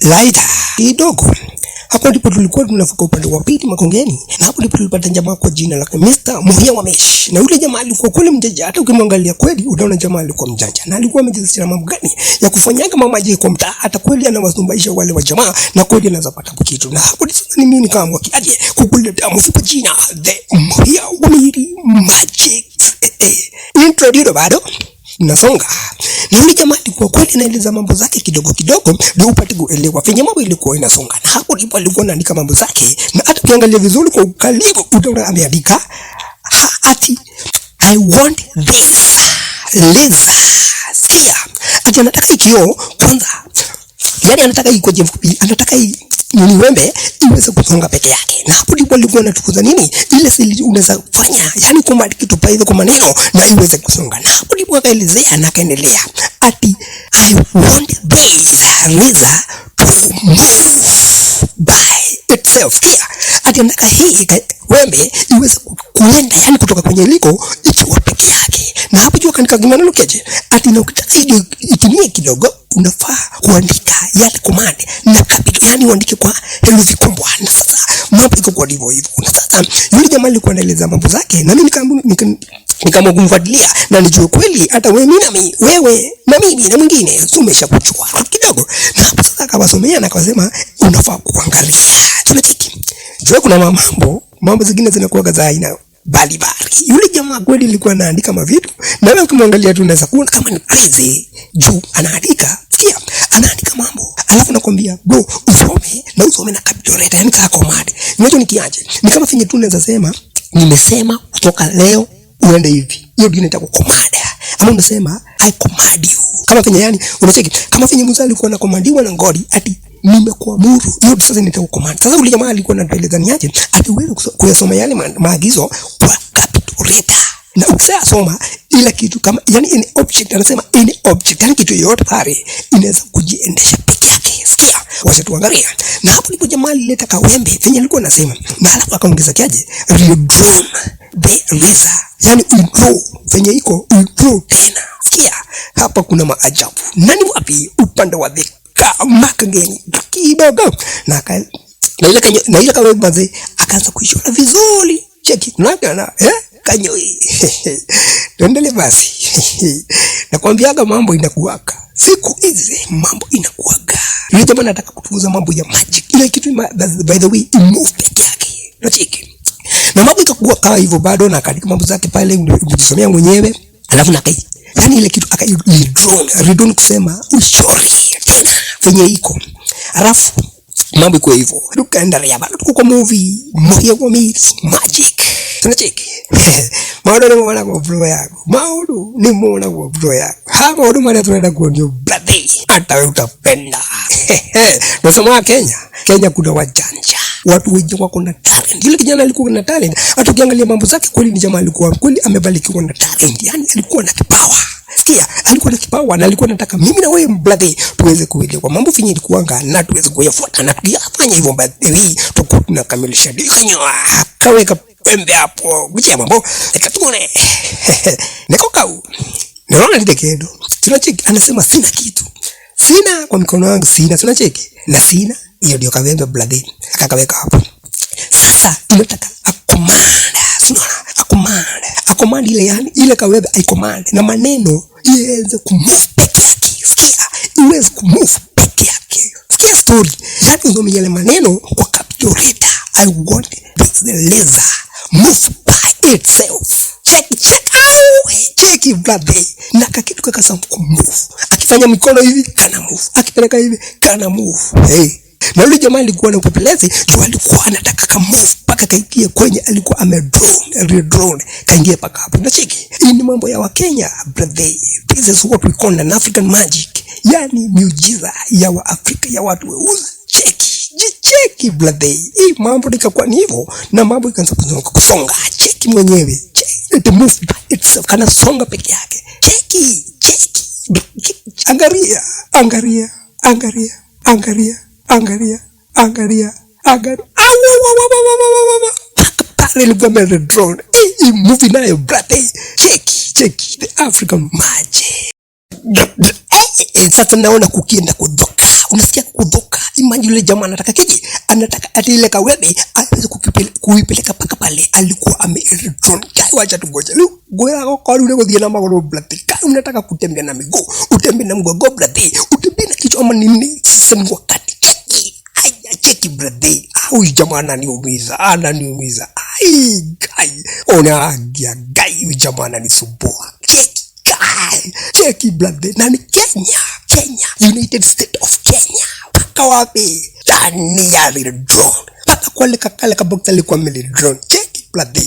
Laita kidogo. Hapo ndipo tulikuwa tunafika upande wa pili Makongeni, na hapo ndipo tulipata jamaa kwa jina la Mr. Muhia Wamesh. Na yule jamaa alikuwa kweli mjanja, hata ukimwangalia kweli utaona jamaa alikuwa mjanja. Na alikuwa amejisikia mambo gani ya kufanyaga mamaji kwa mtaa, hata kweli anawasumbaisha wale wa jamaa na kweli anaweza pata kitu. Na hapo ni mimi kama kiaje kukuletea mfupa jina The Muhia Wamesh Magic. Intro bado nasonga. Na yule jamaa alikuwa kweli anaeleza mambo zake kidogo kidogo ndio upate kuelewa venye mambo ilikuwa inasonga. Na hapo ndipo alikuwa anaandika mambo zake, na hata ukiangalia vizuri kwa ukaribu utaona ameandika ati I want this laser. Sikia, ati anataka ikio kwanza. Yani anataka iko mfupi, anataka ni wembe iweze kusonga peke yake. Na hapo ndipo alikuwa anatukuza nini ile sili unaweza kufanya, yani kama kitu paidha kwa maneno na iweze kusonga. Na hapo ndipo akaelezea na kaendelea ati I want this laser to move by itself. Kia ati anataka hii wembe iweze kuenda, yani kutoka kwenye liko ikiwa peke yake. Na hapo jua kanika maneno keje ati na ukitaka hiyo itimie kidogo unafaa kuandika yani command na capital, yani uandike kwa herufi kubwa. Na sasa mambo iko kwa hivyo. Na sasa yule jamaa alikuwa anaeleza mambo zake, na mimi nikamwa kumfuatilia na nijue kweli hata wewe na mimi na mwingine tumeshakuchukua kidogo. Na hapo sasa akawasomea na akasema unafaa kuangalia. Tunachiki. Jua kuna mambo zingine zinakuwa za aina balibari. Yule jamaa kweli alikuwa anaandika mavitu, na wewe ukimwangalia tu unaweza kuona kama ni crazy juu anaandika. Sikia, anaandika mambo alafu nakwambia bro usome na capital letter, yani kama command. Nicho nikiaje ni kama finye tu unaweza sema nimesema kutoka leo uende hivi, hiyo ndio inaitwa command. Ama unasema I command you, kama finye yani unacheki kama finye Musa alikuwa na commandiwa na ngodi ati nimekuamuru, hiyo sasa inaitwa command. Sasa yule jamaa alikuwa anatueleza niaje ati wewe kuyasoma yale maagizo kwa capital letter. Na ukisema ila kitu kama yani any object, anasema any object, yani kitu yoyote pale inaweza kujiendesha peke yake. Sikia, wacha tuangalia. Na hapo ndipo jamaa alileta kawembe venye alikuwa anasema, na alafu akaongeza kiaje redrawn the laser, yani udraw venye iko udraw tena. Sikia, hapa kuna maajabu. Nani wapi upande wa the Makongeni kidogo na ile kawembe akaanza kuishona vizuri. Cheki tunaona kanyoi. Tuendele basi. Nakwambiaga mambo inakuwaka. Siku hizi mambo inakuwaka. Yule jamaa anataka kutuuza mambo ya magic. Ile kitu by the way move peke yake. Unacheki. Na mambo ikakuwa kama hivyo bado, na katika mambo zake pale unajisomea mwenyewe. Alafu nakai. Yani ile kitu redrawn kusema ushori tena venye iko. Alafu mambo iko hivyo. Tukaendelea bado tuko kwa movie Muhia Wamesh Magic. Tunacheki. Maudu ni mwana kwa bro yako. Maudu ni mwana kwa bro yako. Haa maudu mwana tunaenda kuonyo brother. Hata utapenda. Nasema Kenya kuna wajanja. Watu wengi wako na talent. Yule kijana alikuwa na talent. Hata ukiangalia mambo zake kweli ni jamaa alikuwa kweli amebarikiwa na talent. Yani alikuwa na kipawa. Sikia, alikuwa na kipawa na alikuwa anataka mimi na wewe brother tuweze kuelewa mambo finyi ilikuanga na tuweze kuyafuata na tuyafanya hivyo brother. Tuko tunakamilisha dinyo. Kaweka pembe hapo. Kuchia mambo ikatune. Niko kau. Naona nitekedo. Tunacheki anasema sina kitu. Sina kwa mikono yangu sina. Tunacheki. Na sina hiyo ndio kawembe brother. Akakaweka hapo. Sasa tunataka akomanda ile, yani ile kawebe aikomanda na maneno iweze kumove peke yake. Sikia, iweze kumove peke yake. Sikia story, yani uzome yale maneno kwa capital letter. I want the laser move by itself. Check brother. Na kakitu kaka kumove. Akifanya mikono hivi kana move, akipeleka hivi kana move. Na yule jamaa alikuwa na upelelezi, juu alikuwa anataka ka move paka kaitie kwenye alikuwa redrawn kaingia paka hapo. Unacheki? Hii ni mambo ya Wakenya brother. This is what we call an African magic. Yani miujiza ya wa Afrika ya watu weusi. Cheki brother. Hii mambo ikakuwa ni hivyo na mambo ikaanza kusonga. Cheki mwenyewe. It move by itself, kana songa peke yake. Cheki. Angaria. Pale lugame redrawn. Hii movie nayo brother. Cheki the African magic. Sasa naona kukienda kudhoka. Unasikia kudhoka? Imagine yule jamaa anataka kiji, anataka atile kawebe aweze kuipeleka paka pale alikuwa amereturn. Wacha tungoje. Goya kwa yule kwa na magoro blood. Unataka kutembea na miguu, utembee na mguu blood, utembee na kichwa ama nini? Sasa ni wakati cheki brother. Au jamaa ananiumiza. Ai gai. Ona gai jamaa ananisumbua. Cheki brother. Nani Kenya. United States of Kenya. Paka wapi? Ndani ya drone. Paka kwa le kakale kabokta alikuwa mele drone. Cheki brother.